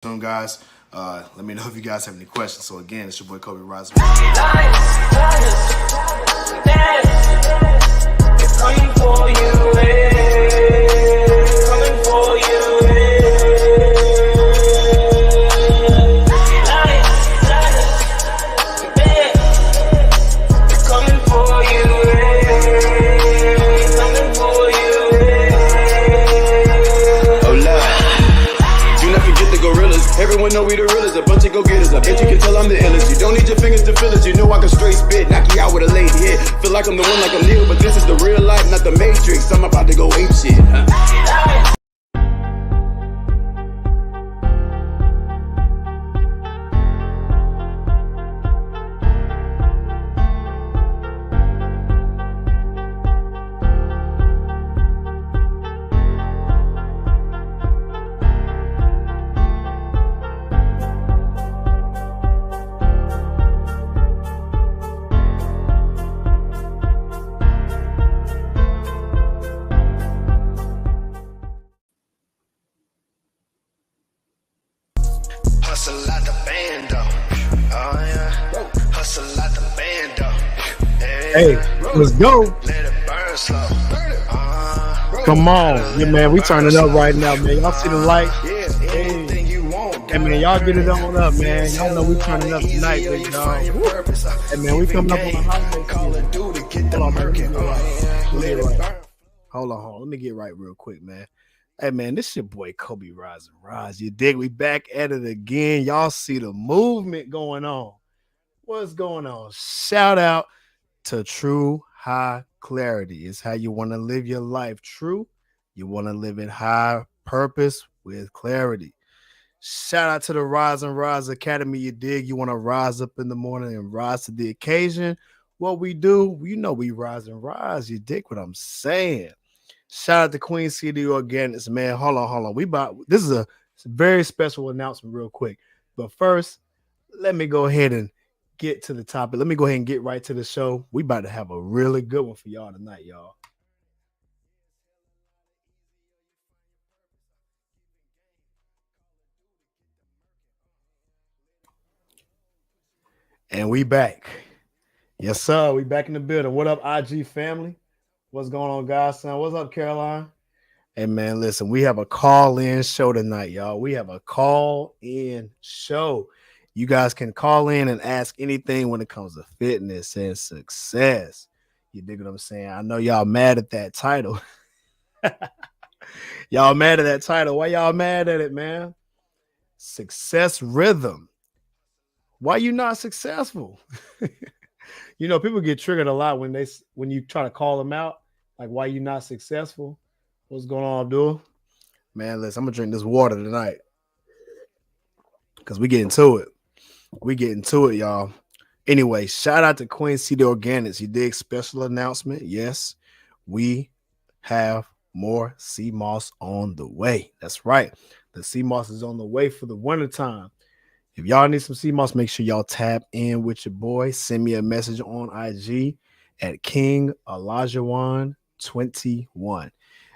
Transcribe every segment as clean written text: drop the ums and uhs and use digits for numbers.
soon, guys. Let me know if you guys have any questions. So again, it's your boy Cobe Rising. Coming for you, coming for you. Everyone know we the realest, a bunch of go-getters. I bet you can tell I'm the illest. You don't need your fingers to feel it. You know I can straight spit, knock you out with a lady hit. Feel like I'm the one, like I'm Neo, but this is the real life, not the Matrix. I'm about to go ape shit. Hustle like the bando. Oh yeah. Hustle like the bando. Hey, let's go. Let it burn slow. Come on. Yeah, man, we turning up right now, man. Y'all see the light? Anything you want. Hey, man, y'all get it on up, man. Y'all know we turning up tonight, big dog. Hey, man, we coming up on the holiday. Call of Duty, get the murking. Let it burn. Hold on. Let me get right real quick, man. Hey, man, this your boy Cobe Rising Rise. You dig? We back at it again. Y'all see the movement going on. What's going on? Shout out to True High Clarity. It's how you want to live your life. True. You want to live in high purpose with clarity. Shout out to the Rise and Rise Academy. You dig? You want to rise up in the morning and rise to the occasion. What we do, you know, we rise and rise. You dig what I'm saying? Shout out to Queen City Organics, man. Hold on. This is a very special announcement, real quick. But first, let me go ahead and get to the topic. Let me go ahead and get right to the show. We about to have a really good one for y'all tonight, y'all. And we back. Yes, sir. We back in the building. What up, IG family? What's going on, guys? Son? What's up, Caroline? Hey, man, listen, we have a call-in show tonight, y'all. We have a call-in show. You guys can call in and ask anything when it comes to fitness and success. You dig what I'm saying? I know y'all mad at that title. Y'all mad at that title. Why y'all mad at it, man? Success rhythm. Why you not successful? You know, people get triggered a lot when you try to call them out, like why you not successful. What's going on, Abdul? Man, listen, I'm gonna drink this water tonight because we get into it. We get into it, y'all. Anyway, shout out to Queen City Organics. You dig? Special announcement. Yes, we have more sea moss on the way. That's right. The sea moss is on the way for the wintertime. If y'all need some sea moss, make sure y'all tap in with your boy. Send me a message on IG at King Alajuwan 21.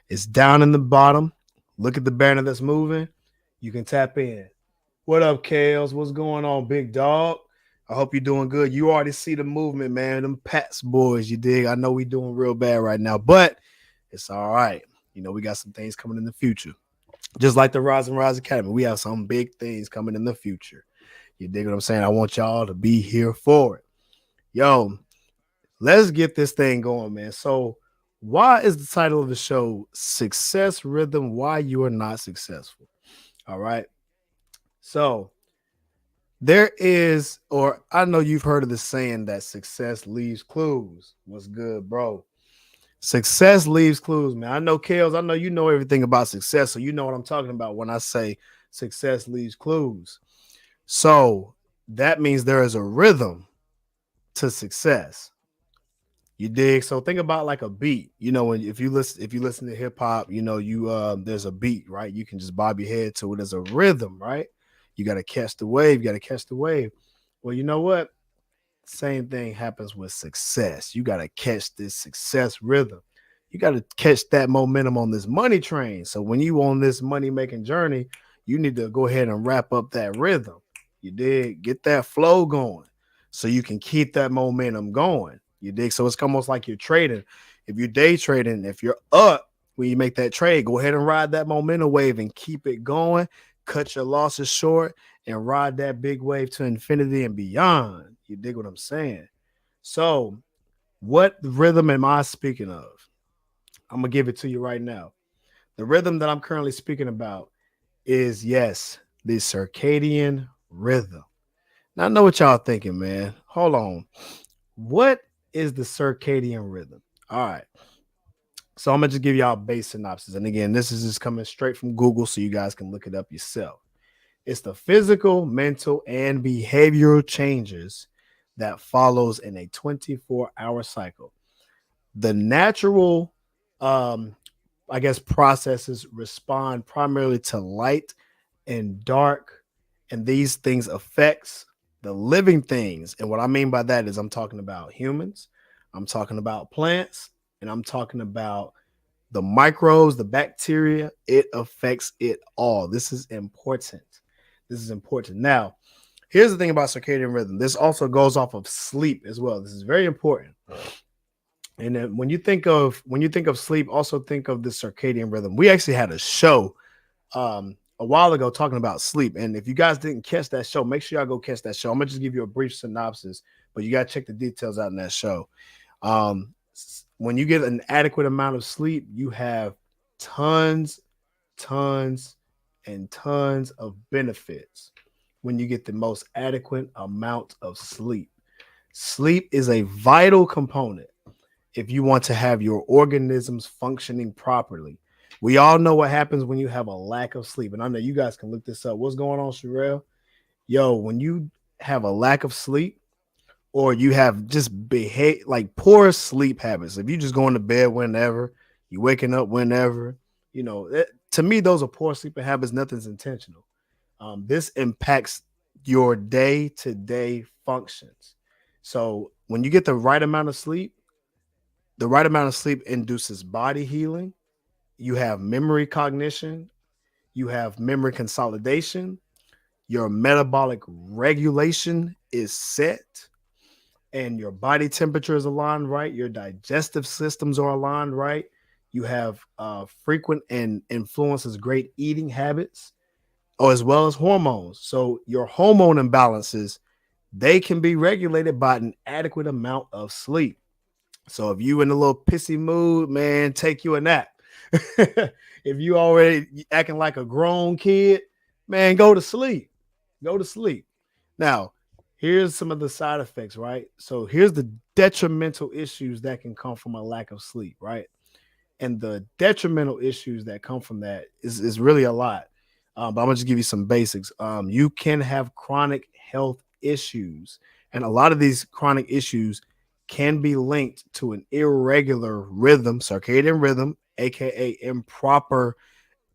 It's down in the bottom. Look at the banner that's moving. You can tap in. What up, Kales? What's going on, big dog? I hope you're doing good. You already see the movement, man. Them Pats boys, you dig? I know we doing real bad right now, but it's all right. You know, we got some things coming in the future. Just like the Rise and Rise Academy, we have some big things coming in the future. You dig what I'm saying? I want y'all to be here for it. Yo, let's get this thing going, man. So, why is the title of the show Success Rhythm? Why you are not successful? All right. So, there is, or I know you've heard of the saying that success leaves clues. What's good, bro? Success leaves clues, man. I know, Kales, I know you know everything about success, so you know what I'm talking about when I say success leaves clues. So that means there is a rhythm to success. You dig? So think about like a beat. You know, if you listen to hip hop, you know, there's a beat, right? You can just bob your head to it. There's a rhythm, right? You got to catch the wave. You got to catch the wave. Well, you know what? Same thing happens with success. You got to catch this success rhythm. You got to catch that momentum on this money train. So when you on this money making journey, you need to go ahead and wrap up that rhythm. You dig? Get that flow going so you can keep that momentum going. You dig? So it's almost like you're trading. If you're day trading, if you're up when you make that trade, go ahead and ride that momentum wave and keep it going. Cut your losses short and ride that big wave to infinity and beyond. You dig what I'm saying? So, what rhythm am I speaking of? I'm going to give it to you right now. The rhythm that I'm currently speaking about is, yes, the circadian rhythm. Now, I know what y'all thinking, man. Hold on. What is the circadian rhythm? All right. So I'm going to just give y'all a base synopsis. And again, this is just coming straight from Google so you guys can look it up yourself. It's the physical, mental, and behavioral changes that follows in a 24-hour cycle. The natural, I guess, processes respond primarily to light and dark, and these things affects the living things. And what I mean by that is I'm talking about humans, I'm talking about plants, and I'm talking about the microbes, the bacteria. It affects it all. This is important. This is important. Now, here's the thing about circadian rhythm. This also goes off of sleep as well. This is very important. And then when you think of sleep, also think of the circadian rhythm. We actually had a show a while ago talking about sleep. And if you guys didn't catch that show, make sure y'all go catch that show. I'm gonna just give you a brief synopsis, but you gotta check the details out in that show. When you get an adequate amount of sleep, you have tons and tons of benefits when you get the most adequate amount of sleep. Sleep is a vital component if you want to have your organisms functioning properly. We all know what happens when you have a lack of sleep. And I know you guys can look this up. What's going on, Sherelle? Yo, when you have a lack of sleep or you have just poor sleep habits, if you just going to bed whenever, you waking up whenever, to me, those are poor sleeping habits. Nothing's intentional. This impacts your day-to-day functions. So when you get the right amount of sleep induces body healing. You have memory cognition. You have memory consolidation. Your metabolic regulation is set. And your body temperature is aligned right. Your digestive systems are aligned right. You have frequent and influences great eating habits, as well as hormones. So your hormone imbalances, they can be regulated by an adequate amount of sleep. So if you in a little pissy mood, man, take you a nap. If you already acting like a grown kid, man, go to sleep. Go to sleep. Now, here's some of the side effects, right? So here's the detrimental issues that can come from a lack of sleep, right? And the detrimental issues that come from that is really a lot. But I'm gonna just give you some basics. You can have chronic health issues, and a lot of these chronic issues can be linked to an irregular rhythm, circadian rhythm, aka improper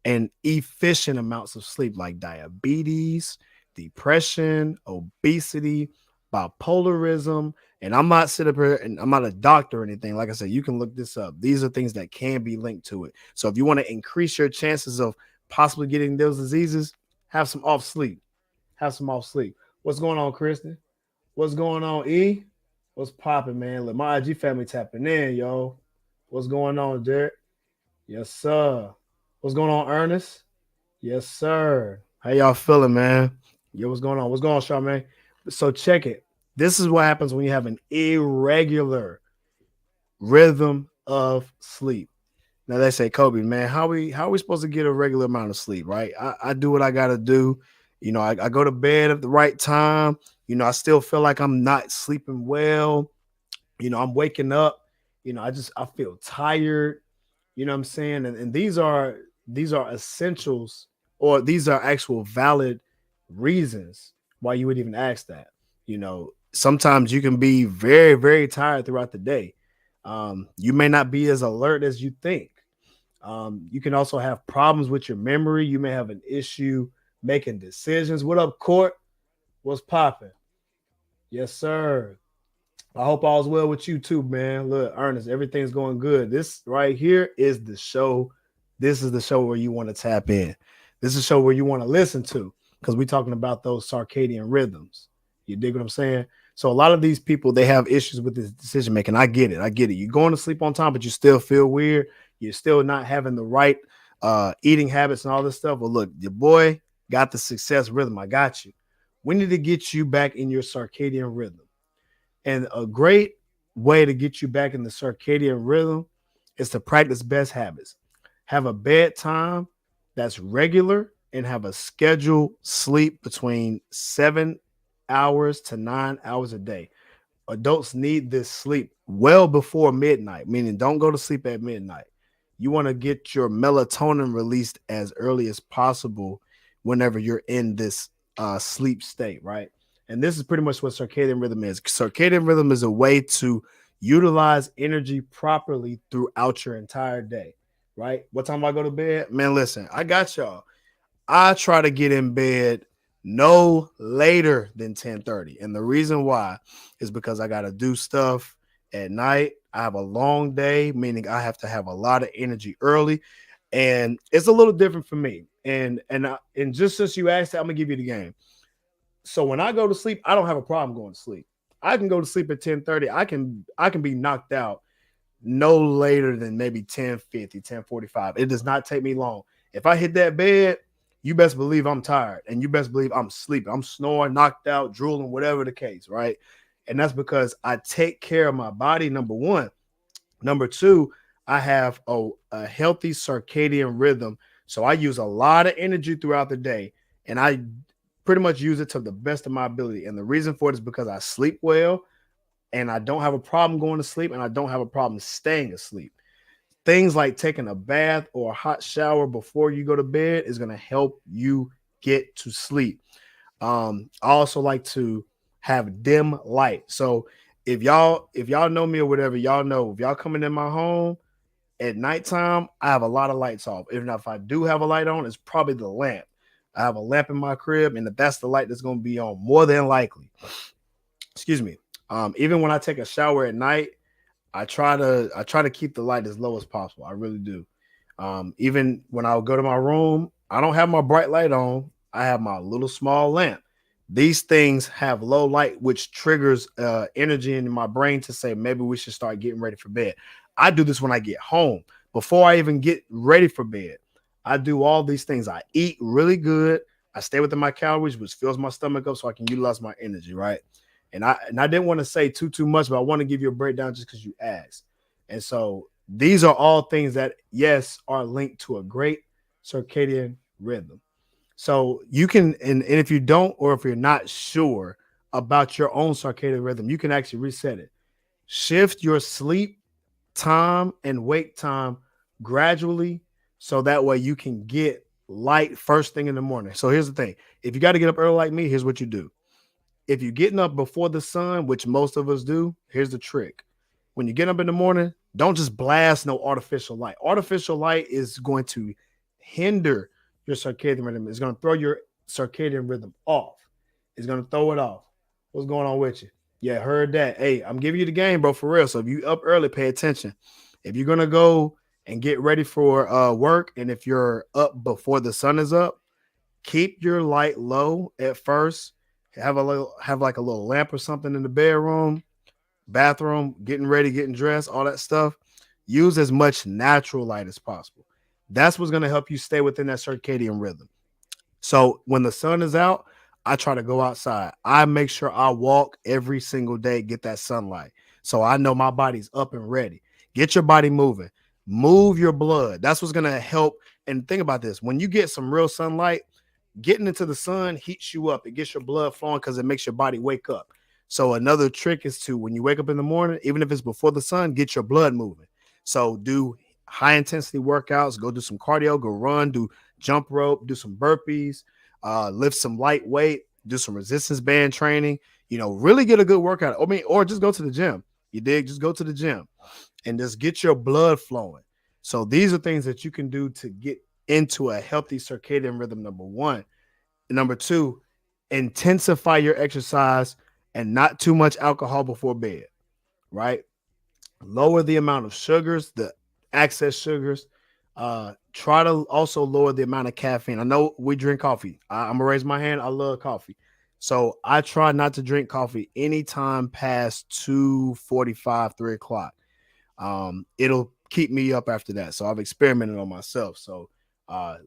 and efficient amounts of sleep, like diabetes, depression, obesity, bipolarism. And I'm not sitting up here and I'm not a doctor or anything. Like I said, you can look this up. These are things that can be linked to it. So if you want to increase your chances of possibly getting those diseases, have some off sleep. Have some off sleep. What's going on, Kristen? What's going on, E? What's popping, man? Look, my IG family tapping in, yo. What's going on, Derek? Yes, sir. What's going on, Ernest? Yes, sir. How y'all feeling, man? Yo, what's going on? What's going on, Charmaine? So check it. This is what happens when you have an irregular rhythm of sleep. Now they say, Cobe, man, how are we supposed to get a regular amount of sleep, right? I do what I got to do. I go to bed at the right time. I still feel like I'm not sleeping well. I'm waking up. I feel tired. You know what I'm saying? And these are essentials, or these are actual valid reasons why you would even ask that. Sometimes you can be very, very tired throughout the day. You may not be as alert as you think. You can also have problems with your memory. You may have an issue making decisions. What up, Court? What's popping? Yes, sir. I hope all's well with you too, man. Look, Ernest, everything's going good. This right here is the show. This is the show where you want to tap in. This is a show where you want to listen to, because we're talking about those circadian rhythms. You dig what I'm saying? So a lot of these people, they have issues with this decision making. I get it. I get it. You're going to sleep on time, but you still feel weird. You're still not having the right eating habits and all this stuff. Well, look, your boy got the success rhythm. I got you. We need to get you back in your circadian rhythm. And a great way to get you back in the circadian rhythm is to practice best habits. Have a bedtime that's regular and have a scheduled sleep between 7 hours to 9 hours a day. Adults need this sleep well before midnight, meaning don't go to sleep at midnight. You want to get your melatonin released as early as possible whenever you're in this sleep state, right? And this is pretty much what circadian rhythm is. Circadian rhythm is a way to utilize energy properly throughout your entire day, right? What time I go to bed? Man, listen, I got y'all. I try to get in bed no later than 10:30. And the reason why is because I got to do stuff at night. I have a long day, meaning I have to have a lot of energy early. And it's a little different for me. And just since you asked that, I'm gonna give you the game. So when I go to sleep, I don't have a problem going to sleep. I can go to sleep at 10:30. I can be knocked out no later than maybe 10:50, 10:45. It does not take me long. If I hit that bed, you best believe I'm tired, and you best believe I'm sleeping. I'm snoring, knocked out, drooling, whatever the case, right? And that's because I take care of my body, number one. Number two, I have a healthy circadian rhythm. So I use a lot of energy throughout the day, and I pretty much use it to the best of my ability. And the reason for it is because I sleep well, and I don't have a problem going to sleep, and I don't have a problem staying asleep. Things like taking a bath or a hot shower before you go to bed is going to help you get to sleep. I also like to have dim light. So if y'all know me or whatever, y'all know if y'all coming in my home at nighttime, I have a lot of lights off. Even if I do have a light on, it's probably the lamp. I have a lamp in my crib, and if that's the light that's going to be on, more than likely. Excuse me. Even when I take a shower at night, I try to keep the light as low as possible. I really do. Even when I go to my room, I don't have my bright light on. I have my little small lamp. These things have low light, which triggers energy in my brain to say maybe we should start getting ready for bed. I do this when I get home. Before I even get ready for bed, I do all these things. I eat really good. I stay within my calories, which fills my stomach up so I can utilize my energy, right? And I didn't want to say too much, but I want to give you a breakdown just because you asked. And so these are all things that, yes, are linked to a great circadian rhythm. So you can, and if you don't, or if you're not sure about your own circadian rhythm, you can actually reset it. Shift your sleep time and wake time gradually so that way you can get light first thing in the morning. So here's the thing. If you got to get up early like me, here's what you do. If you're getting up before the sun, which most of us do, here's the trick. When you get up in the morning, don't just blast no artificial light. Artificial light is going to hinder your circadian rhythm. It's going to throw your circadian rhythm off. It's going to throw it off. What's going on with you? Yeah, heard that. Hey, I'm giving you the game, bro, for real. So if you up early, pay attention. If you're going to go and get ready for work, and if you're up before the sun is up, keep your light low at first. Have like a little lamp or something in the bedroom, bathroom, getting ready, getting dressed, all that stuff. Use as much natural light as possible. That's what's going to help you stay within that circadian rhythm. So when the sun is out, I try to go outside. I make sure I walk every single day, get that sunlight. So I know my body's up and ready. Get your body moving. Move your blood. That's what's going to help. And think about this. When you get some real sunlight, getting into the sun heats you up. It gets your blood flowing because it makes your body wake up. So another trick is to, when you wake up in the morning, even if it's before the sun, get your blood moving. So do high intensity workouts, go do some cardio, go run, do jump rope, do some burpees, lift some light weight, do some resistance band training, really get a good workout. I mean, or just go to the gym. You dig? Just go to the gym and just get your blood flowing. So these are things that you can do to get into a healthy circadian rhythm, number one. And number two, intensify your exercise and not too much alcohol before bed, right? Lower the amount of sugars, the excess sugars. try to also lower the amount of caffeine. I know we drink coffee. I'm gonna raise my hand. I love coffee. So I try not to drink coffee anytime past 2:45, 3 o'clock. It'll keep me up after that. So I've experimented on myself. So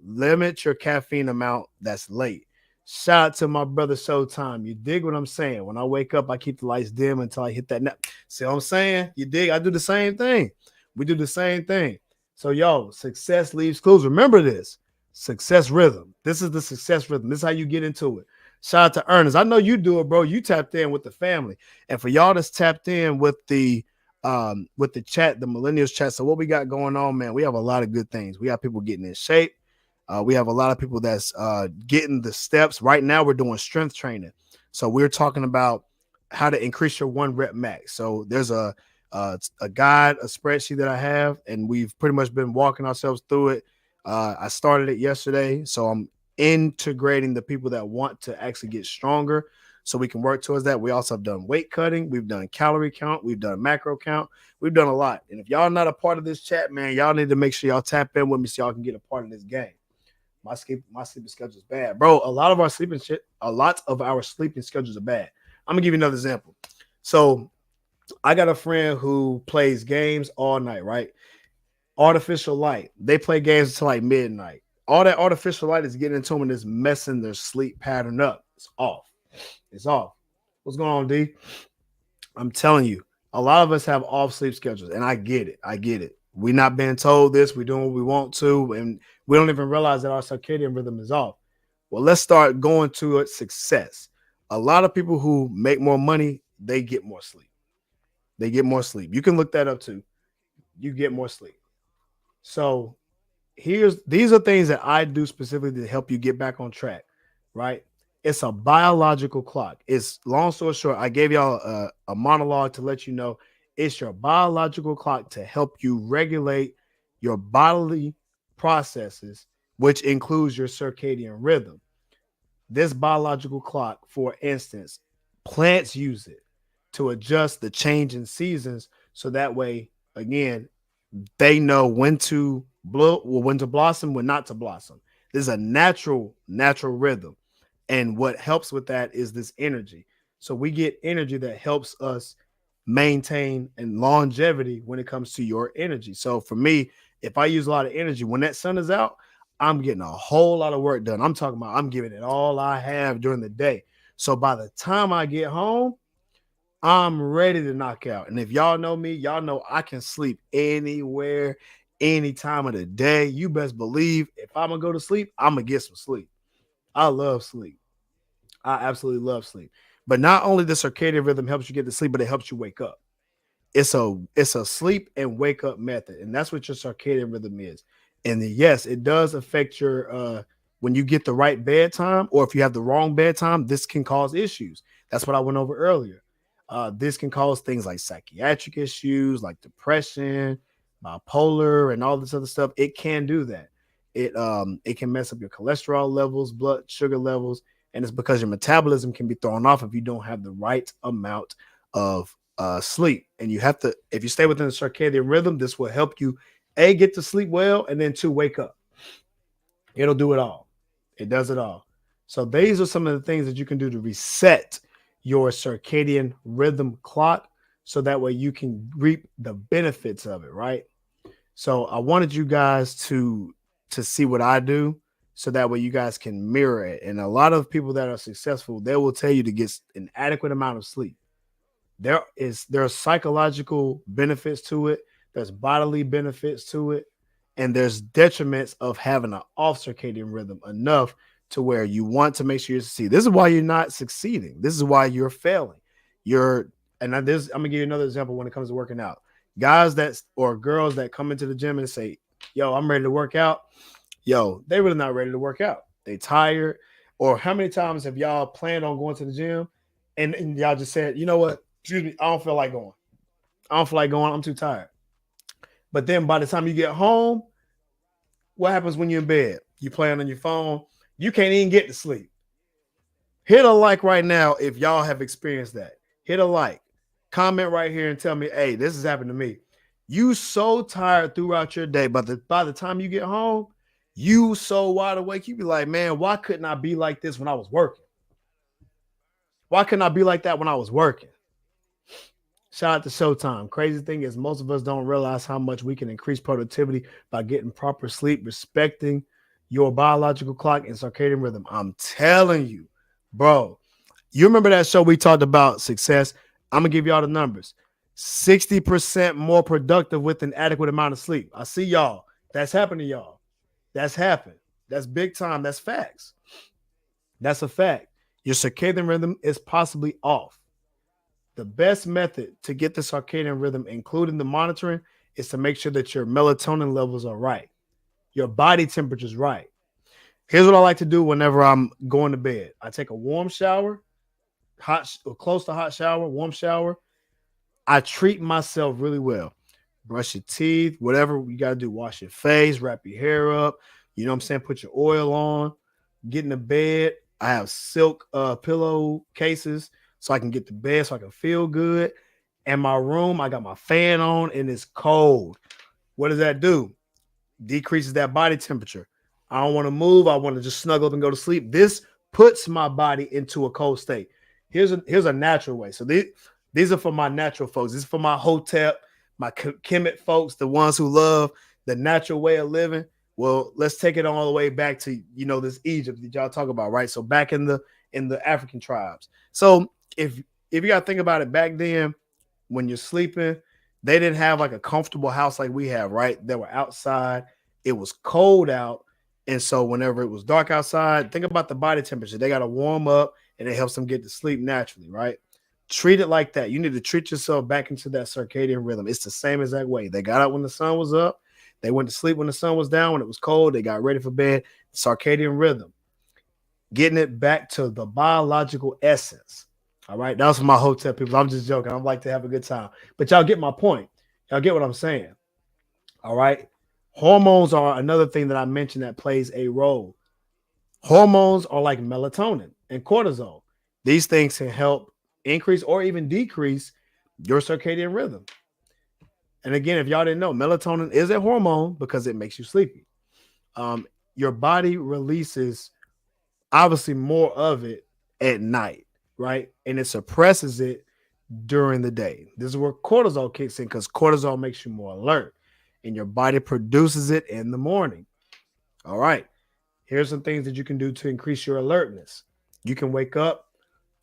limit your caffeine amount that's late. Shout out to my brother Showtime. You dig what I'm saying? When I wake up, I keep the lights dim until I hit that nap. See what I'm saying? You dig? I do the same thing. We do the same thing. So, yo, success leaves clues. Remember this success rhythm. This is the success rhythm. This is how you get into it. Shout out to Ernest. I know you do it, bro. You tapped in with the family. And for y'all that's tapped in with the chat, the millennials chat. So what we got going on, man, we have a lot of good things. We have people getting in shape. We have a lot of people that's getting the steps. Right now, we're doing strength training. So we're talking about how to increase your 1 rep max. So there's a guide, a spreadsheet that I have, and we've pretty much been walking ourselves through it. I started it yesterday, so I'm integrating the people that want to actually get stronger so we can work towards that. We also have done weight cutting. We've done calorie count. We've done macro count. We've done a lot. And if y'all not a part of this chat, man, y'all need to make sure y'all tap in with me so y'all can get a part of this game. My sleeping schedule is bad, bro. A lot of our sleeping schedules are bad. I'm gonna give you another example. So I got a friend who plays games all night, right? Artificial light. They play games until like midnight. All that artificial light is getting into them and it's messing their sleep pattern up. It's off. It's off. What's going on, D? I'm telling you, a lot of us have off sleep schedules, and I get it. I get it. We're not being told this. We're doing what we want to, and we don't even realize that our circadian rhythm is off. Well, let's start going to it. Success. A lot of people who make more money, they get more sleep. They get more sleep. You can look that up too. You get more sleep. So these are things that I do specifically to help you get back on track, right? It's a biological clock. It's long story short, I gave y'all a monologue to let you know it's your biological clock to help you regulate your bodily processes, which includes your circadian rhythm. This biological clock, for instance, plants use it to adjust the change in seasons. So that way, again, they know when to blossom, when not to blossom. This is a natural rhythm. And what helps with that is this energy. So we get energy that helps us maintain and longevity when it comes to your energy. So for me, if I use a lot of energy, when that sun is out, I'm getting a whole lot of work done. I'm talking about I'm giving it all I have during the day. So by the time I get home, I'm ready to knock out. And if y'all know me, y'all know I can sleep anywhere, any time of the day. You best believe if I'm going to go to sleep, I'm going to get some sleep. I love sleep. I absolutely love sleep. But not only the circadian rhythm helps you get to sleep, but it helps you wake up. It's a sleep and wake up method. And that's what your circadian rhythm is. And yes, it does affect your when you get the right bedtime, or if you have the wrong bedtime, this can cause issues. That's what I went over earlier. This can cause things like psychiatric issues, like depression, bipolar, and all this other stuff. It can do that. It can mess up your cholesterol levels, blood sugar levels, and it's because your metabolism can be thrown off if you don't have the right amount of sleep. And you have to, if you stay within the circadian rhythm, this will help you get to sleep well, and then 2, wake up. It'll do it all. It does it all. So these are some of the things that you can do to reset your circadian rhythm clock, so that way you can reap the benefits of it, right? So I wanted you guys to see what I do, so that way you guys can mirror it. And a lot of people that are successful, they will tell you to get an adequate amount of sleep. There are psychological benefits to it. There's bodily benefits to it. And there's detriments of having an off circadian rhythm enough to where you want to make sure you succeed. This is why you're not succeeding. This is why you're failing. I'm going to give you another example when it comes to working out. Guys or girls that come into the gym and say, yo, I'm ready to work out. Yo, they really not ready to work out. They tired. Or how many times have y'all planned on going to the gym and y'all just said, you know what? Excuse me, I don't feel like going. I'm too tired. But then by the time you get home, what happens when you're in bed? You playing on your phone. You can't even get to sleep. Hit a like right now if y'all have experienced that. Hit a like. Comment right here and tell me, hey, this has happened to me. You so tired throughout your day, but by the time you get home, You so wide awake, you be like, man, why couldn't I be like this when I was working? Why couldn't I be like that when I was working? Shout out to Showtime. Crazy thing is, most of us don't realize how much we can increase productivity by getting proper sleep, respecting your biological clock and circadian rhythm. I'm telling you, bro. You remember that show we talked about success? I'm going to give y'all the numbers. 60% more productive with an adequate amount of sleep. I see y'all. That's happened to y'all. That's happened. That's big time. That's facts. That's a fact. Your circadian rhythm is possibly off. The best method to get the circadian rhythm, including the monitoring, is to make sure that your melatonin levels are right. Your body temperature is right. Here's what I like to do whenever I'm going to bed. I take a warm shower, hot or close to hot shower, warm shower. I treat myself really well. Brush your teeth, whatever you got to do. Wash your face, wrap your hair up. You know what I'm saying? Put your oil on. Get in the bed. I have silk pillow cases so I can get to bed so I can feel good. And my room, I got my fan on and it's cold. What does that do? Decreases that body temperature. I don't want to move. I want to just snuggle up and go to sleep. This puts my body into a cold state. Here's a natural way. So these are for my natural folks. This is for my Hotep, my Kemet folks, the ones who love the natural way of living. Well, let's take it all the way back to, this Egypt that y'all talk about, right? So back in the African tribes. So if you got to think about it, back then when you're sleeping, they didn't have like a comfortable house like we have, right? They were outside. It was cold out. And so whenever it was dark outside, think about the body temperature. They got to warm up and it helps them get to sleep naturally, right? Treat it like that. You need to treat yourself back into that circadian rhythm. It's the same exact way. They got up when the sun was up. They went to sleep when the sun was down. When it was cold, they got ready for bed. Circadian rhythm. Getting it back to the biological essence. All right. That was for my hotel people. I'm just joking. I like to have a good time. But y'all get my point. Y'all get what I'm saying. All right. Hormones are another thing that I mentioned that plays a role. Hormones are like melatonin and cortisol. These things can help increase or even decrease your circadian rhythm. And again, if y'all didn't know, melatonin is a hormone because it makes you sleepy. Your body releases obviously more of it at night, right? And it suppresses it during the day. This is where cortisol kicks in because cortisol makes you more alert and your body produces it in the morning. All right. Here's some things that you can do to increase your alertness. You can wake up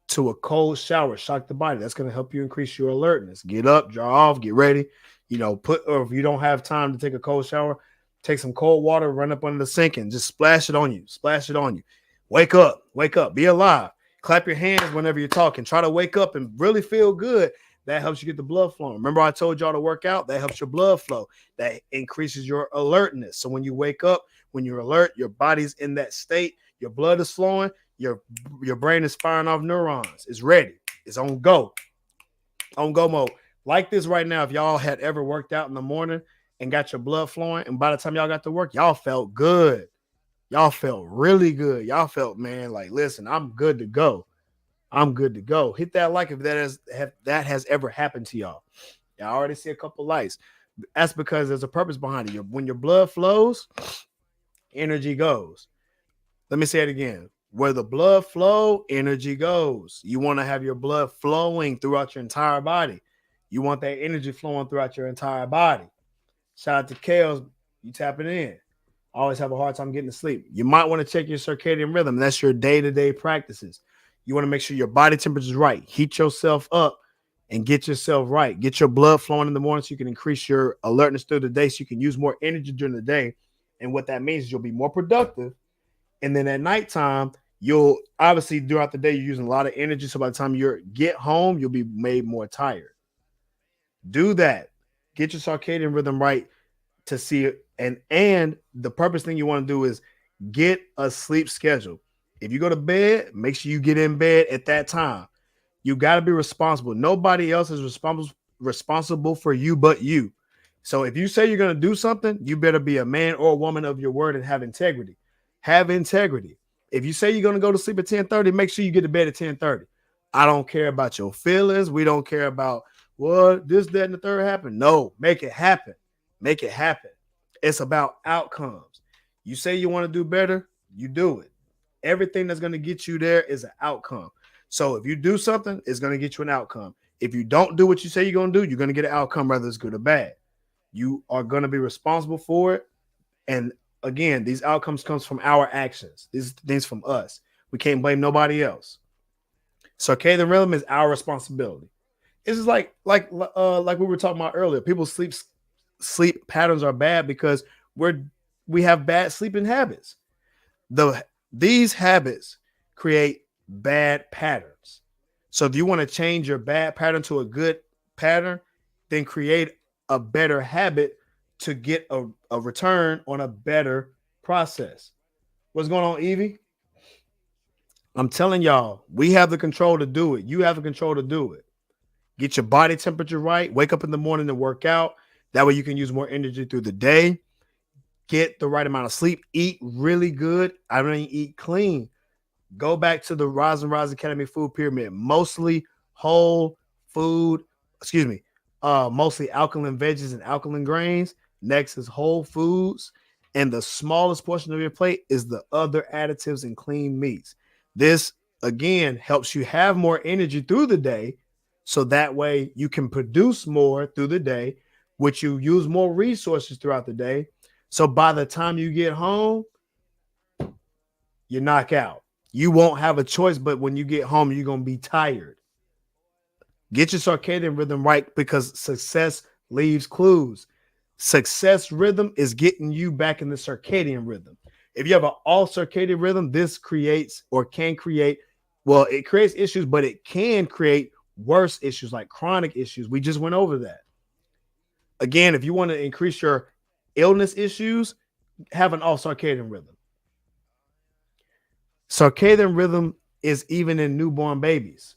to a cold shower, shock the body. That's going to help you increase your alertness. Get up, draw off, get ready. Or if you don't have time to take a cold shower, take some cold water, run up under the sink and just splash it on you. Splash it on you. Wake up, be alive. Clap your hands whenever you're talking. Try to wake up and really feel good. That helps you get the blood flowing. Remember I told y'all to work out? That helps your blood flow. That increases your alertness. So when you wake up, when you're alert, your body's in that state. Your blood is flowing. Your brain is firing off neurons. It's ready. It's on go. On go mode. Like this right now, if y'all had ever worked out in the morning and got your blood flowing, and by the time y'all got to work, y'all felt good. Y'all felt really good. Y'all felt, man, like, listen, I'm good to go. I'm good to go. Hit that like if that has ever happened to y'all. Y'all already see a couple likes. That's because there's a purpose behind it. When your blood flows, energy goes. Let me say it again. Where the blood flow, energy goes. You want to have your blood flowing throughout your entire body. You want that energy flowing throughout your entire body. Shout out to Kales. You tapping in. Always have a hard time getting to sleep. You might want to check your circadian rhythm. That's your day-to-day practices. You want to make sure your body temperature is right. Heat yourself up and get yourself right. Get your blood flowing in the morning so you can increase your alertness through the day so you can use more energy during the day. And what that means is you'll be more productive. And then at nighttime, you'll obviously throughout the day, you're using a lot of energy. So by the time you get home, you'll be made more tired. Do that. Get your circadian rhythm right to see it. And the purpose thing you want to do is get a sleep schedule. If you go to bed, make sure you get in bed at that time. You got to be responsible. Nobody else is responsible for you but you. So if you say you're going to do something, you better be a man or a woman of your word and have integrity. Have integrity. If you say you're going to go to sleep at 10:30, make sure you get to bed at 10:30. I don't care about your feelings. We don't care about what this, that, and the third happened. No, make it happen. Make it happen. It's about outcomes. You say you want to do better, you do it. Everything that's going to get you there is an outcome. So if you do something, it's going to get you an outcome. If you don't do what you say you're going to do, you're going to get an outcome, whether it's good or bad. You are going to be responsible for it. And again, these outcomes comes from our actions. These things from us. We can't blame nobody else. Circadian rhythm is our responsibility. It's just like we were talking about earlier. People's sleep patterns are bad because we have bad sleeping habits. These habits create bad patterns. So if you want to change your bad pattern to a good pattern, then create a better habit to get a return on a better process. What's going on, Evie? I'm telling y'all, we have the control to do it. You have the control to do it. Get your body temperature right. Wake up in the morning and work out. That way you can use more energy through the day. Get the right amount of sleep. Eat really good. I mean, eat clean. Go back to the Rise and Rise Academy food pyramid. Mostly whole food, mostly alkaline veggies and alkaline grains. Next is whole foods. And the smallest portion of your plate is the other additives and clean meats. This, again, helps you have more energy through the day. So that way you can produce more through the day, which you use more resources throughout the day. So by the time you get home, you knock out. You won't have a choice, but when you get home, you're going to be tired. Get your circadian rhythm right because success leaves clues. Success rhythm is getting you back in the circadian rhythm. If you have an all circadian rhythm, this creates or can create, well, it creates issues, but it can create worse issues like chronic issues. We just went over that. Again, if you want to increase your illness issues, have an all circadian rhythm. Circadian rhythm is even in newborn babies.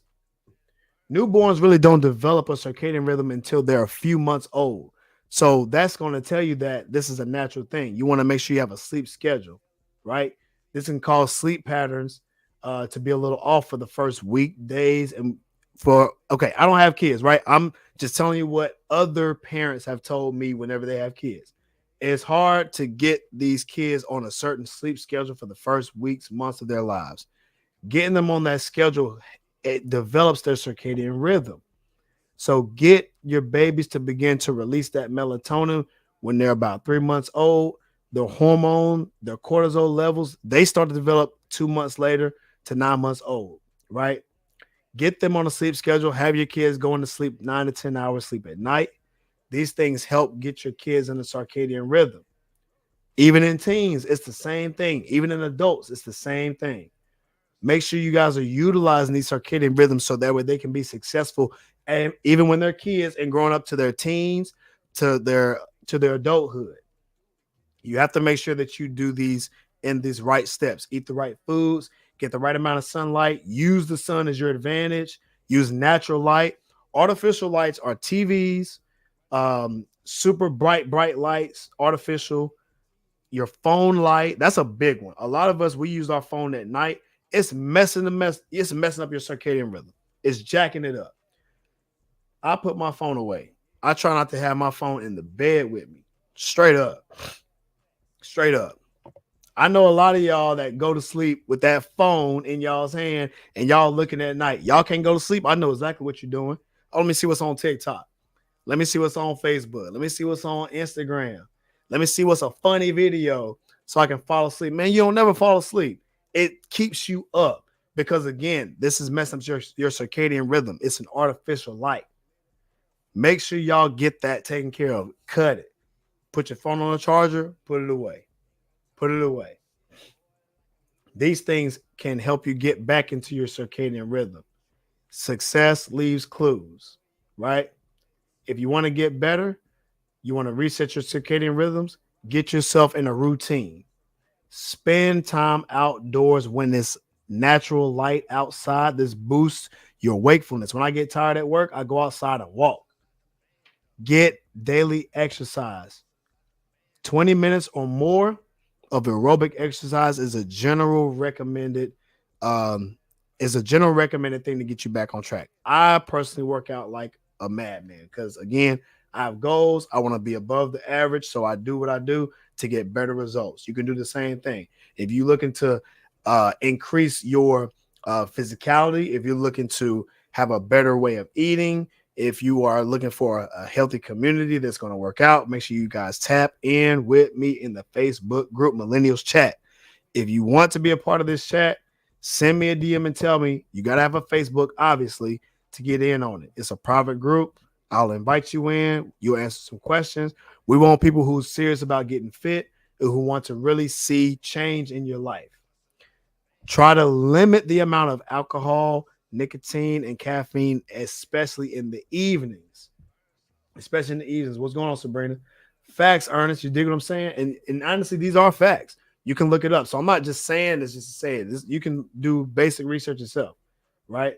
Newborns really don't develop a circadian rhythm until they're a few months old. So that's going to tell you that this is a natural thing. You want to make sure you have a sleep schedule, right? This can cause sleep patterns to be a little off for the first week, days. And I don't have kids, right? I'm just telling you what other parents have told me whenever they have kids. It's hard to get these kids on a certain sleep schedule for the first weeks, months of their lives. Getting them on that schedule, it develops their circadian rhythm. So get your babies to begin to release that melatonin when they're about 3 months old. Their hormone, their cortisol levels, they start to develop 2 months later to 9 months old, right? Get them on a sleep schedule. Have your kids going to sleep 9 to 10 hours sleep at night. These things help get your kids in the circadian rhythm. Even in teens, it's the same thing. Even in adults, it's the same thing. Make sure you guys are utilizing these circadian rhythms so that way they can be successful, and even when they're kids and growing up to their teens, to their adulthood. You have to make sure that you do these in these right steps. Eat the right foods, get the right amount of sunlight, use the sun as your advantage, use natural light. Artificial lights are TVs, super bright lights, artificial. Your phone light, that's a big one. A lot of us, we use our phone at night. It's messing up your circadian rhythm. It's jacking it up. I put my phone away. I try not to have my phone in the bed with me. Straight up. I know a lot of y'all that go to sleep with that phone in y'all's hand and y'all looking at night. Y'all can't go to sleep. I know exactly what you're doing. Oh, let me see what's on TikTok. Let me see what's on Facebook. Let me see what's on Instagram. Let me see what's a funny video so I can fall asleep. Man, you don't never fall asleep. It keeps you up because, again, this is messing up your circadian rhythm. It's an artificial light. Make sure y'all get that taken care of. Cut it. Put your phone on a charger. Put it away. These things can help you get back into your circadian rhythm. Success leaves clues, right? If you want to get better, you want to reset your circadian rhythms, get yourself in a routine. Spend time outdoors when it's natural light outside. This boosts your wakefulness. When I get tired at work, I go outside and walk. Get daily exercise. 20 minutes or more of aerobic exercise is a general recommended thing to get you back on track. I personally work out like a madman because, again, I have goals. I want to be above the average. So I do what I do to get better results. You can do the same thing. If you're looking to increase your physicality, if you're looking to have a better way of eating, if you are looking for a healthy community that's going to work out, make sure you guys tap in with me in the Facebook group Millennials Chat. If you want to be a part of this chat, send me a DM and tell me. You got to have a Facebook, obviously, to get in on it. It's a private group. I'll invite you in. You'll answer some questions. We want people who's serious about getting fit and who want to really see change in your life. Try to limit the amount of alcohol, nicotine, and caffeine, especially in the evenings. Especially in the evenings. What's going on, Sabrina? Facts, Ernest. You dig what I'm saying? And honestly, these are facts. You can look it up. So I'm not just saying this just to say it. You can do basic research yourself, right?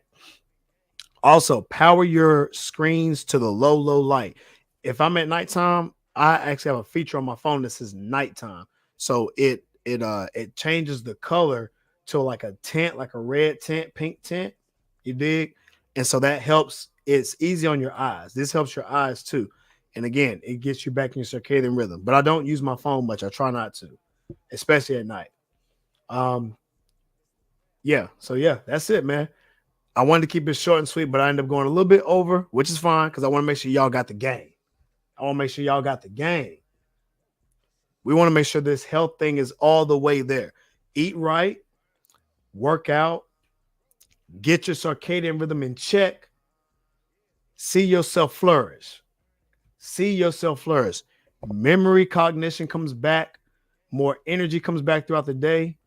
Also, power your screens to the low light. If I'm at nighttime, I actually have a feature on my phone that says nighttime. So it changes the color to like a tint, like a red tint, pink tint. You dig? And so that helps. It's easy on your eyes. This helps your eyes too. And again, it gets you back in your circadian rhythm. But I don't use my phone much. I try not to, especially at night. Yeah. So yeah, that's it, man. I wanted to keep it short and sweet, but I ended up going a little bit over, which is fine because I want to make sure y'all got the game. We want to make sure this health thing is all the way there. Eat right, work out, get your circadian rhythm in check. See yourself flourish. Memory, cognition comes back. More energy comes back throughout the day.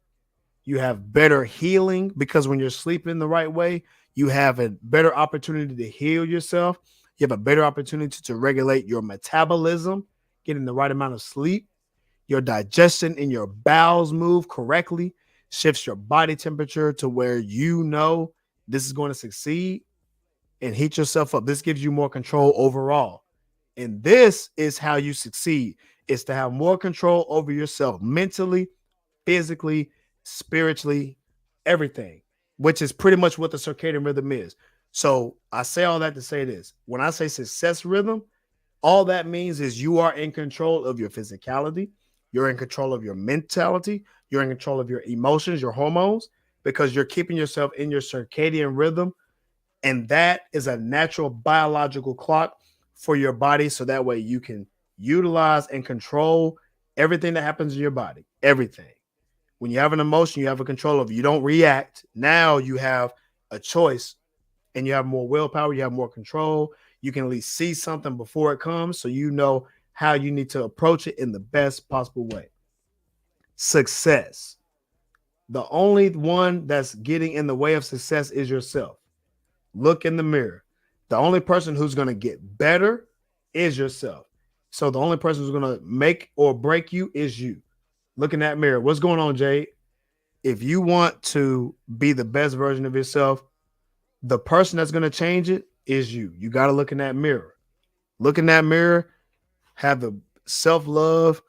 You have better healing because when you're sleeping the right way, you have a better opportunity to heal yourself. You have a better opportunity to regulate your metabolism, getting the right amount of sleep. Your digestion and your bowels move correctly, shifts your body temperature to where you know this is going to succeed, and heat yourself up. This gives you more control overall. And this is how you succeed, is to have more control over yourself mentally, physically, spiritually, everything, which is pretty much what the circadian rhythm is. So I say all that to say this. When I say success rhythm, all that means is you are in control of your physicality. You're in control of your mentality. You're in control of your emotions, your hormones, because you're keeping yourself in your circadian rhythm. And that is a natural biological clock for your body. So that way you can utilize and control everything that happens in your body, everything. When you have an emotion, you have a control of it. You don't react. Now you have a choice and you have more willpower. You have more control. You can at least see something before it comes. So you know how you need to approach it in the best possible way. Success. The only one that's getting in the way of success is yourself. Look in the mirror. The only person who's going to get better is yourself. So the only person who's going to make or break you is you. Look in that mirror. What's going on, Jade? If you want to be the best version of yourself, the person that's going to change it is you. You got to look in that mirror. Look in that mirror. Have the self-love.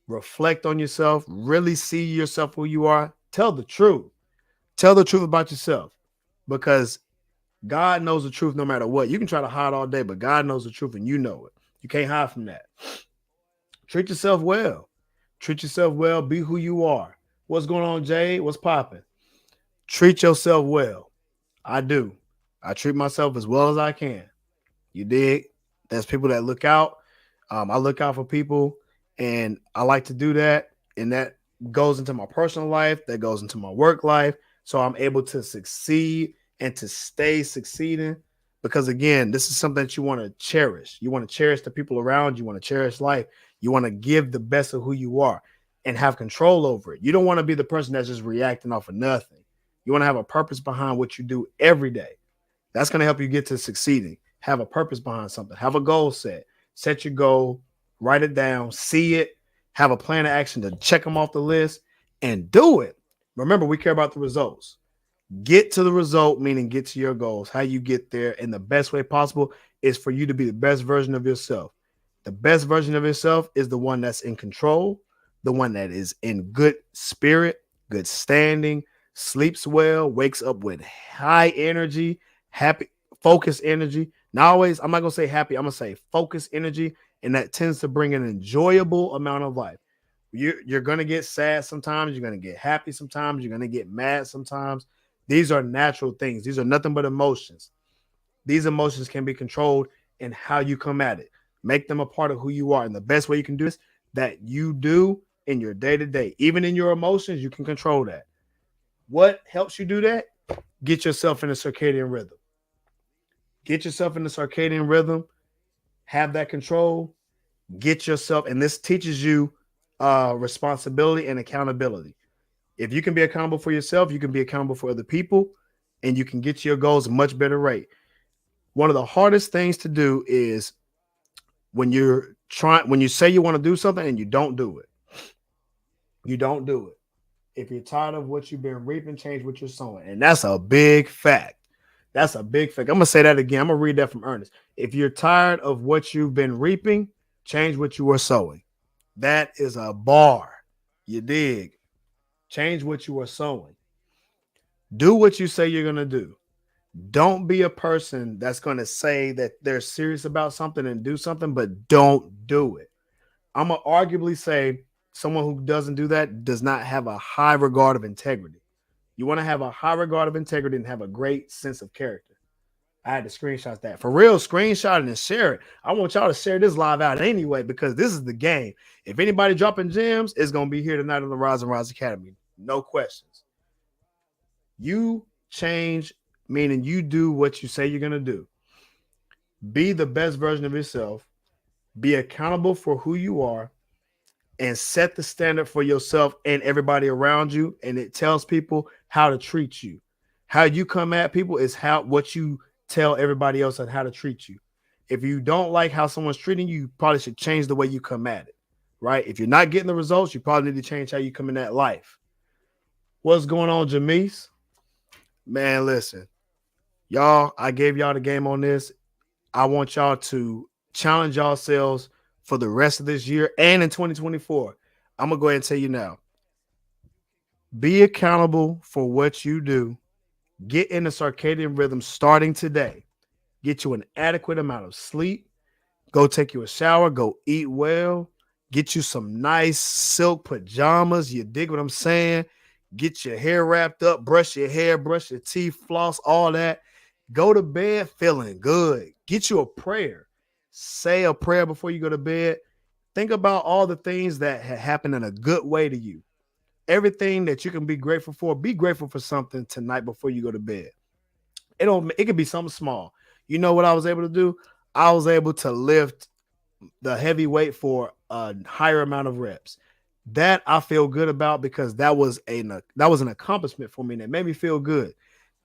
Reflect on yourself. Really see yourself who you are. Tell the truth. Tell the truth about yourself, because God knows the truth no matter what. You can try to hide all day, but God knows the truth and you know it. You can't hide from that. Treat yourself well. Treat yourself well. Be who you are. What's going on, Jay? What's popping? Treat yourself well. I do. I treat myself as well as I can. You dig? There's people that look out. I look out for people, and I like to do that. And that goes into my personal life. That goes into my work life. So I'm able to succeed and to stay succeeding, because again, this is something that you want to cherish. You want to cherish the people around you. You want to cherish life. You want to give the best of who you are and have control over it. You don't want to be the person that's just reacting off of nothing. You want to have a purpose behind what you do every day. That's going to help you get to succeeding. Have a purpose behind something. Have a goal set. Set your goal. Write it down. See it. Have a plan of action to check them off the list and do it. Remember, we care about the results. Get to the result, meaning get to your goals. How you get there, and the best way possible is for you to be the best version of yourself. The best version of yourself is the one that's in control, the one that is in good spirit, good standing, sleeps well, wakes up with high energy, happy, focused energy, Not always, I'm not gonna say happy, I'm gonna say focused energy, and that tends to bring an enjoyable amount of life. You're gonna get sad sometimes, you're gonna get happy sometimes, you're gonna get mad sometimes. These are natural things, these are nothing but emotions. These emotions can be controlled in how you come at it. Make them a part of who you are. And the best way you can do this, that you do in your day to day, even in your emotions, you can control that. What helps you do that? Get yourself in a circadian rhythm. Get yourself in the circadian rhythm. Have that control. Get yourself, and this teaches you responsibility and accountability. If you can be accountable for yourself, you can be accountable for other people, and you can get to your goals at a much better rate. One of the hardest things to do is when you say you want to do something and you don't do it. You don't do it. If you're tired of what you've been reaping, change what you're sowing. And that's a big fact. That's a big fact. I'm going to say that again. I'm going to read that from Ernest. If you're tired of what you've been reaping, change what you are sowing. That is a bar. You dig? Change what you are sowing. Do what you say you're going to do. Don't be a person that's going to say that they're serious about something and do something, but don't do it. I'm going to arguably say someone who doesn't do that does not have a high regard of integrity. You want to have a high regard of integrity and have a great sense of character. I had to screenshot that. For real, screenshot it and share it. I want y'all to share this live out anyway, because this is the game. If anybody dropping gems, it's going to be here tonight on the Rise and Rise Academy. No questions. You change, meaning you do what you say you're going to do. Be the best version of yourself. Be accountable for who you are, and set the standard for yourself and everybody around you. And it tells people how to treat you. How you come at people is what you tell everybody else on how to treat you. If you don't like how someone's treating you, you probably should change the way you come at it, right? If you're not getting the results, you probably need to change how you come in that life. What's going on, Jamise? Man, listen, y'all, I gave y'all the game on this. I want y'all to challenge yourselves for the rest of this year and in 2024. I'm going to go ahead and tell you now. Be accountable for what you do. Get in the circadian rhythm starting today. Get you an adequate amount of sleep. Go take you a shower. Go eat well. Get you some nice silk pajamas. You dig what I'm saying? Get your hair wrapped up. Brush your hair. Brush your teeth. Floss. All that. Go to bed feeling good. Get you a prayer. Say a prayer before you go to bed. Think about all the things that have happened in a good way to you. Everything that you can be grateful for. Be grateful for something tonight before you go to bed. It could be something small. You know what I was able to do? I was able to lift the heavy weight for a higher amount of reps. That I feel good about, because that was an accomplishment for me, and it made me feel good.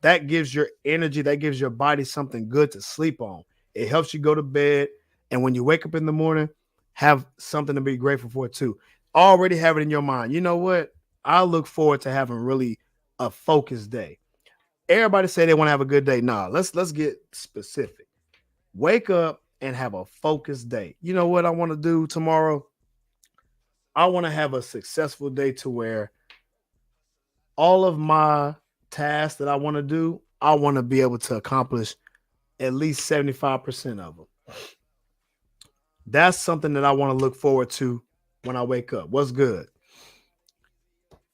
That gives your energy, that gives your body something good to sleep on. It helps you go to bed, and when you wake up in the morning, have something to be grateful for too. Already have it in your mind. You know what? I look forward to having really a focused day. Everybody say they want to have a good day. Nah, let's get specific. Wake up and have a focused day. You know what I want to do tomorrow? I want to have a successful day to where all of my tasks that I want to do, I want to be able to accomplish at least 75% of them. That's something that I want to look forward to when I wake up. What's good?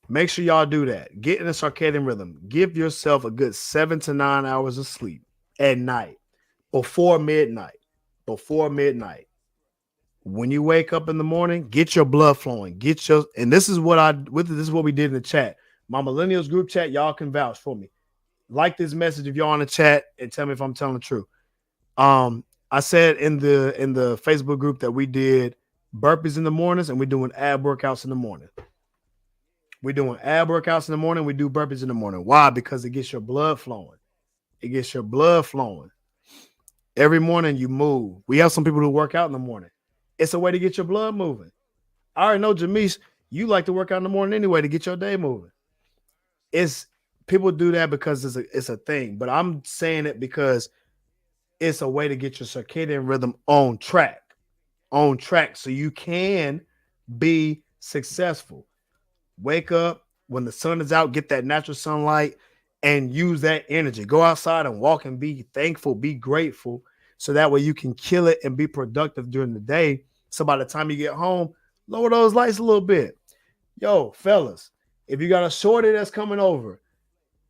Make sure y'all do that. Get in a circadian rhythm. Give yourself a good 7 to 9 hours of sleep at night before midnight. Before midnight. When you wake up in the morning, get your blood flowing. And this is what we did in the chat. My millennials group chat, y'all can vouch for me. Like this message if y'all on the chat and tell me if I'm telling the truth. I said in the Facebook group that we did burpees in the mornings and we're doing ab workouts in the morning. We're doing ab workouts in the morning. We do burpees in the morning. Why? Because it gets your blood flowing. It gets your blood flowing. Every morning you move. We have some people who work out in the morning. It's a way to get your blood moving. I already know, Jamise, you like to work out in the morning anyway to get your day moving. People do that because it's a thing, but I'm saying it because it's a way to get your circadian rhythm on track, so you can be successful. Wake up when the sun is out, get that natural sunlight and use that energy. Go outside and walk and be thankful, be grateful so that way you can kill it and be productive during the day. So by the time you get home, lower those lights a little bit. Yo, fellas, if you got a shorty that's coming over,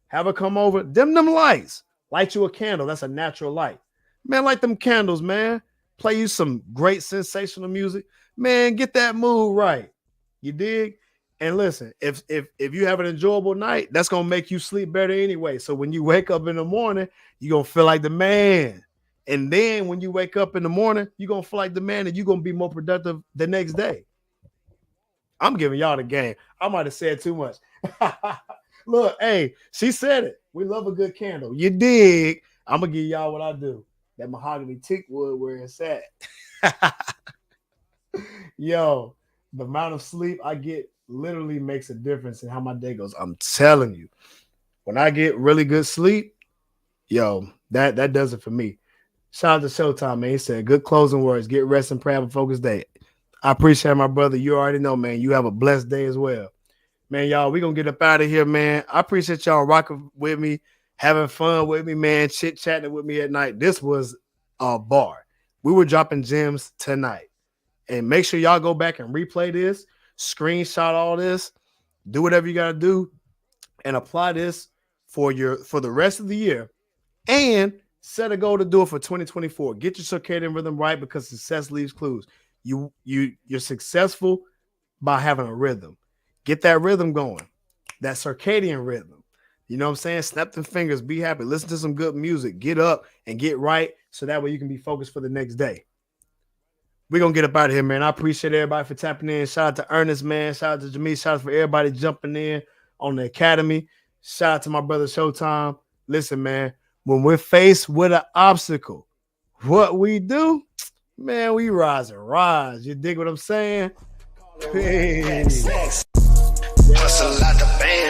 have her come over, dim them lights. Light you a candle. That's a natural light. Man, light them candles, man. Play you some great sensational music. Man, get that mood right. You dig? And listen, if you have an enjoyable night, that's gonna make you sleep better anyway. So when you wake up in the morning, you're gonna feel like the man. And then when you wake up in the morning, you're gonna feel like the man and you're gonna be more productive the next day. I'm giving y'all the game. I might have said too much. Look, hey, she said it. We love a good candle. You dig? I'm gonna give y'all what I do. That mahogany teak wood where it's at. Yo, the amount of sleep I get literally makes a difference in how my day goes. I'm telling you, when I get really good sleep, yo, that does it for me. Shout out to Showtime, man. He said, good closing words. Get rest and pray. Have a focused day. I appreciate it, my brother. You already know, man. You have a blessed day as well. Man, y'all, we're going to get up out of here, man. I appreciate y'all rocking with me, having fun with me, man, chit-chatting with me at night. This was a bar. We were dropping gems tonight. And make sure y'all go back and replay this, screenshot all this, do whatever you got to do, and apply this for the rest of the year. And set a goal to do it for 2024. Get your circadian rhythm right because success leaves clues. You're successful by having a rhythm. Get that rhythm going, that circadian rhythm. You know what I'm saying? Snap them fingers, be happy, listen to some good music, get up and get right so that way you can be focused for the next day. We're going to get up out of here, man. I appreciate everybody for tapping in. Shout out to Ernest, man. Shout out to Jameez. Shout out for everybody jumping in on the Academy. Shout out to my brother Showtime. Listen, man, when we're faced with an obstacle, what we do, man, we rise and rise. You dig what I'm saying? Peace. Hustle out the band.